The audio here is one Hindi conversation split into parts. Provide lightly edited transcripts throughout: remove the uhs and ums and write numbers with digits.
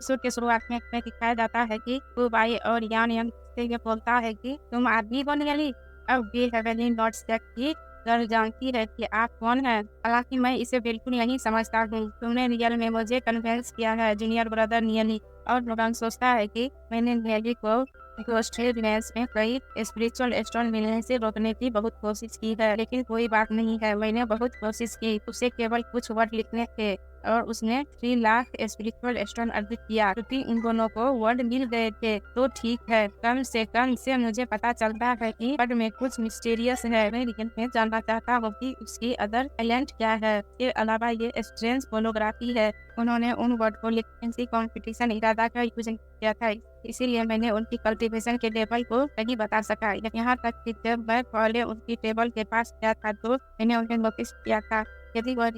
एपिसोड के शुरुआत में हमें दिखाया जाता है कि कुबाई और यान यंग से ये बोलता है कि तुम आदमी बन गई। अब वी हेवनली नॉट सेट की गर्ल जानती है कि आप कौन हैं। हालांकि मैं इसे बिल्कुल नहीं समझता हूँ। तुमने रियल में मुझे कन्विंस किया है जूनियर ब्रदर नियली। और लोगन सोचता है कि मैंने नियली को ऑस्ट्रेलियंस में कई स्पिरिचुअल स्टोन मिलने से रोकने की बहुत कोशिश की है, लेकिन कोई बात नहीं है। मैंने बहुत कोशिश की। उसे केवल कुछ वर्ड लिखने थे और उसने 3 लाख स्पिरिचुअल स्टोन अर्जित किया, क्योंकि इन दोनों को वर्ड मिल गए थे। तो ठीक है, कम से मुझे पता चलता है कि वर्ड में कुछ मिस्टीरियस है। मैं रियल में जानना चाहता हूँ कि उसकी अदर टैलेंट क्या है। इसके अलावा ये स्ट्रेंज फोनोग्राफी है। उन्होंने उन वर्ड को लिखने से कॉम्पिटिशन इरादा का यूज किया था, इसीलिए मैंने उनकी कल्टीवेशन के लेवल को नहीं बता सका। यहाँ तक कि जब मैं पहले उनकी टेबल के पास गया था तो मैंने उन्हें नोटिस किया था। यदि वह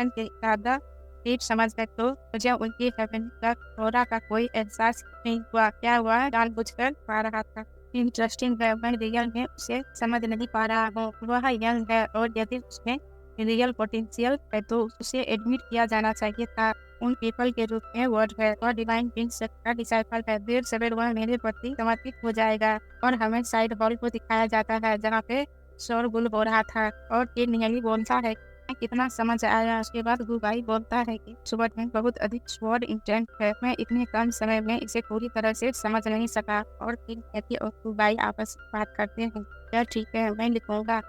के ज्यादा डीप समझ गए तो मुझे उनकी हेवन का थोड़ा का कोई एहसास नहीं हुआ। क्या हुआ जानबूझकर पा रहा था। इंटरेस्टिंग है, मैं रियल में उसे समझ नहीं पा रहा हूँ। वह यंग है और यदि उसमें रियल पोटेंशियल है तो उसे एडमिट किया जाना चाहिए था। उन पीपल के रूप में वर्ड है और डिवाइन बीइंग्स का डिसाइपल है। देर सवेर वह मेरे प्रति समर्पित हो जाएगा। और हमें साइड हॉल को दिखाया जाता है जहाँ पे शोरगुल हो रहा था और फिर नियली बोलता है कितना समझ आया। उसके बाद गुबाई बोलता है कि सुबह में बहुत अधिक स्वॉर्ड इंटेंट है। मैं इतने कम समय में इसे पूरी तरह से समझ नहीं सका। और फिर नियति और गुबाई आपस में बात करते हैं। क्या ठीक है, मैं लिखूंगा।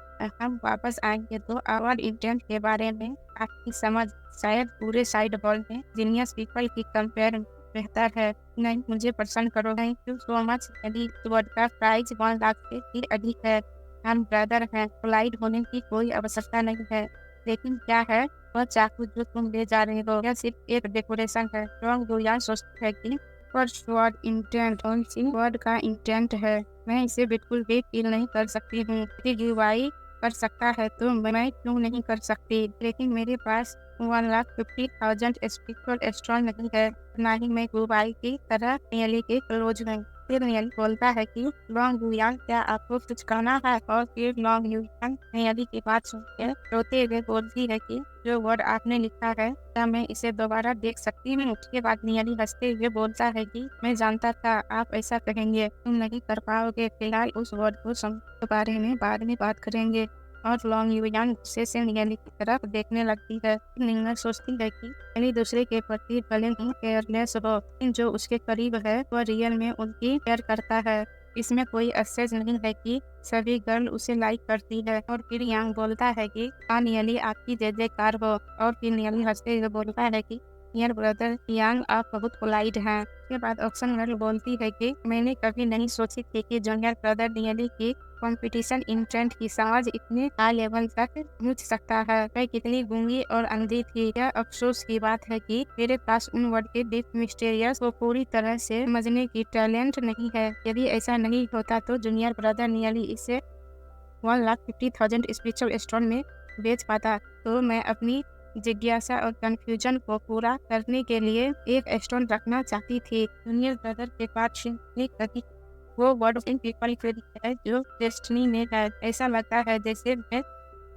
हम वापस आएंगे तो आवर इंटेंट के बारे में आपकी समझ शायद पूरे साइड हॉल में जीनियस पीपल की कंपेयर बेहतर है। नहीं, मुझे पसंद करो। Thank you so much. यदि वर्ड का प्राइस 1 लाख से भी अधिक है। हम ब्रदर हैं, पोलाइट होने की कोई आवश्यकता नहीं है। लेकिन क्या है वह चाकू जो तुम ले जा रहे हो? यह सिर्फ एक डेकोरेशन है। रॉन्ग दुनिया सोचती है कि फर्स्ट वर्ड इंटेंट उसी वर्ड का इंटेंट है। मैं इसे बिल्कुल भी फील नहीं कर सकती हूँ। यदि गिवाई कर सकता है तो मैं क्यों नहीं कर सकती? लेकिन मेरे पास 1,50,000 स्पिरिचुअल स्ट्रॉन्ग नहीं है। ना ही मैं गुबाई की तरह नियली के क्लोज हूँ। फिर नियली बोलता है कि लॉन्ग युयान, क्या आपको कुछ कहना है? और फिर लॉन्ग युयान नियली की बात सुनकर रोते हुए बोलती है कि जो वर्ड आपने लिखा है क्या मैं इसे दोबारा देख सकती हूँ? उसके बाद नियली हंसते हुए बोलता है कि मैं जानता था आप ऐसा कहेंगे। तुम नहीं कर पाओगे। फिलहाल उस वर्ड को के बारे में बाद में बात करेंगे। और लॉन्ग युयान गुस्से से नियली की तरफ देखने लगती है। नियली सोचती है कि नियली दूसरे के प्रति भले ही केयरलेस हो, लेकिन जो उसके करीब है वह रियल में उनकी केयर करता है। इसमें कोई आश्चर्य नहीं है कि सभी गर्ल उसे लाइक करती है। और फिर यांग बोलता है कि नियली आपकी जय जयकार हो। और फिर नियली हंसते हुए बोलता है कि डियर ब्रदर यांग, आप बहुत पोलाइट हैं। उसके बाद ऑक्सन गर्ल बोलती है कि मैंने कभी नहीं सोची थी कि जूनियर ब्रदर नियली की कंपटीशन इंटेंट की समझ इतने हाई लेवल तक पहुंच सकता है। मैं कितनी गूंगी और अंधी थी। यह अफसोस की बात है कि मेरे पास उन वर्ड के डीप मिस्टीरियस को पूरी तरह से समझने की टैलेंट नहीं है। यदि ऐसा नहीं होता तो जूनियर ब्रदर नियली इसे 1,50,000 स्पिरिचुअल स्टोन में बेच पाता। तो मैं अपनी जिज्ञासा और कंफ्यूजन को पूरा करने के लिए एक स्टोन रखना चाहती थी। जूनियर ब्रदर के पास वो वर्ड इन पीपल के लिए है जो डेस्टिनी में है। ऐसा लगता है जैसे मैं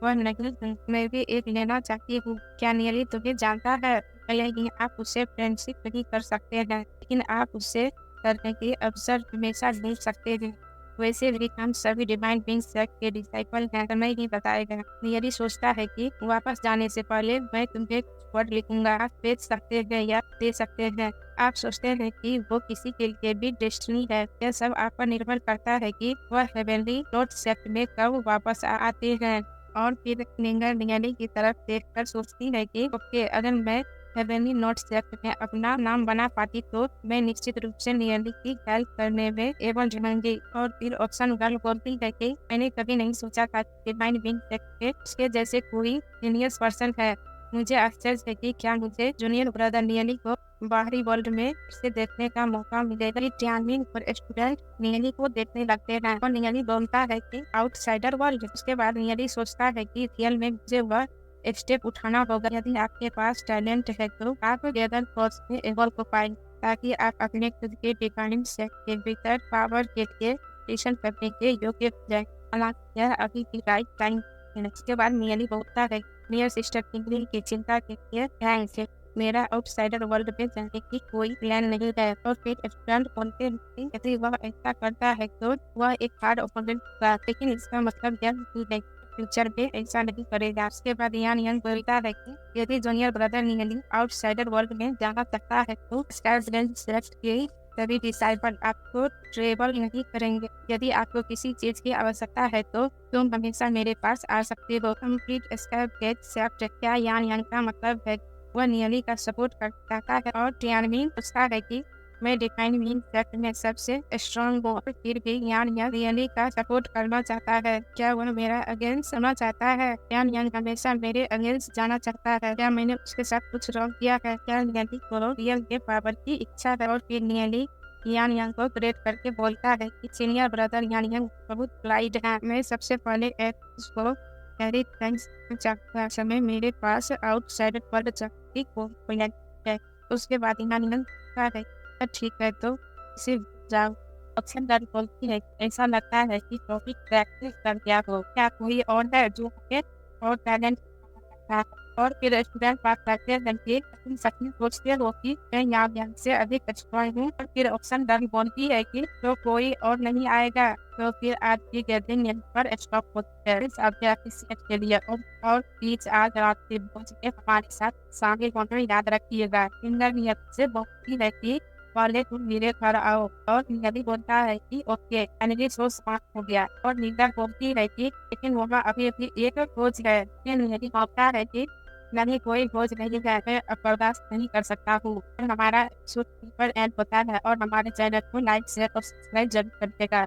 वह नहीं हूँ। मैं भी एक लेना चाहती हूँ। क्या नियली तुम्हें जानता है? नहीं, आप उससे फ्रेंडशिप नहीं कर सकते हैं, लेकिन आप उससे करने के अवसर हमेशा ढूंढ सकते हैं। वैसे भी हम सभी डिवाइन बीइंग्स के डिसाइपल हैं। समय ही बताएगा। नियली सोचता है कि वापस जाने से पहले मैं तुम्हें वर्ड लिखूंगा। आप बेच सकते हैं या दे सकते हैं। आप सोचते हैं कि वो किसी के लिए भी डेस्टिनी है। यह सब आप पर निर्भर करता है कि वह हेवनली लॉर्ड सेक्ट में कब वापस आते हैं। और फिर निंगर नियली की तरफ देखकर सोचती है कि ओके, अगर मैं हेवनली नॉट सेक्ट में अपना नाम बना पाती तो मैं निश्चित रूप से नियली की हेल्प करने में एवं जुड़ूंगी। और फिर ऑप्शन गर्ल बोलती है कि मैंने कभी नहीं सोचा था कि डिवाइन बीइंग सेक्ट में उसके जैसे कोई जीनियस पर्सन है। मुझे आश्चर्य है कि क्या मुझे जूनियर ब्रदर नियली को बाहरी वर्ल्ड में इसे देखने का मौका मिलेगा। ट्यानमिन और स्टूडेंट नियली को देखने लगते हैं और नियली बोलता है कि आउटसाइडर वर्ल्ड। उसके बाद नियली सोचता है कि रियल में मुझे वह एक स्टेप उठाना होगा। यदि आपके पास टैलेंट है तो आप गैदर फोर्स में इवॉल्व को पाएं, ताकि आप अपने खुद के डिवाइन सेट के भीतर पावर के लिए ऑपरेशन करने के योग्य हो जाए। हालांकि यह अभी भी राइट टाइम है। इसके बाद नियली बोलता है डियर सिस्टर किंगली की चिंता के लिए थैंक्स। मेरा आउटसाइडर वर्ल्ड में जाने की कोई प्लान नहीं है। और फिर स्टूडेंट बोलते हैं यदि वह ऐसा करता है तो वह एक हार्ड ओपोनेंट होगा, लेकिन इसका मतलब यह नहीं है फ्यूचर में ऐसा नहीं करेगा। उसके बाद यान यंग बोलता है कि यदि जूनियर ब्रदर नियली आउटसाइडर वर्ल्ड में जाना चाहता है तो स्टार सेलेक्ट की सभी डिसाइपल आपको ट्रेवल नहीं करेंगे। यदि आपको किसी चीज की आवश्यकता है तो तुम हमेशा मेरे पास आ सकते हो। कंप्लीट स्कैप गेट सेप्ट क्या यान यंग का मतलब है वह नियली का सपोर्ट करता है और टियानमिन पूछता है कि मैं डिफाइन मीन सेक्ट में सबसे स्ट्रॉन्ग हूँ। फिर भी यान यंग नियली का सपोर्ट करना चाहता है। क्या वह मेरा अगेंस्ट होना चाहता है? यान यंग हमेशा मेरे अगेंस्ट जाना चाहता है। क्या मैंने उसके साथ कुछ रॉन्ग किया है? क्या नियली को रियल के पावर की इच्छा है? और फिर नियली यान यंग को ग्रेट करके बोलता है कि सीनियर ब्रदर यान यंग बहुत प्राइड है। मैं सबसे पहले को वेरी थैंक्स चाहता समय मेरे पास आउटसाइड वर्ल्ड जाने को है। उसके बाद यान यंग कहता है ठीक है तो इसे जाओ। अक्सर डर बोलती है ऐसा लगता है कि टॉपिक प्रैक्टिस कर दिया हो। क्या कोई और है जो हमें और टैलेंट है? और फिर स्टूडेंट बात करते हैं कि तुम सच में सोचते हो कि मैं यहाँ से अधिक एक्सपर्ट हूँ। और फिर ऑप्शन डन बोलती है कि तो कोई और नहीं आएगा। तो फिर आज की गैदरिंग यहाँ पर स्टॉप होती है। इस अभ्यास की सेहत के लिए और प्लीज आज रात के बजे हमारे साथ शामिल होना याद रखिएगा। इंदर नियत से बोलती है कि पहले तुम मेरे घर आओ। और नियति बोलता है कि ओके एनर्जी सोच समाप्त हो गया। और निंदा बोलती है कि लेकिन वहाँ अभी अभी एक खोज है। फिर नियति बोलता है कि नहीं कोई खोज नहीं है, मैं अब बर्दाश्त नहीं कर सकता हूँ। और हमारा एपिसोड पर एंड होता है और हमारे चैनल को लाइक शेयर और सब्सक्राइब जरूर करिएगा।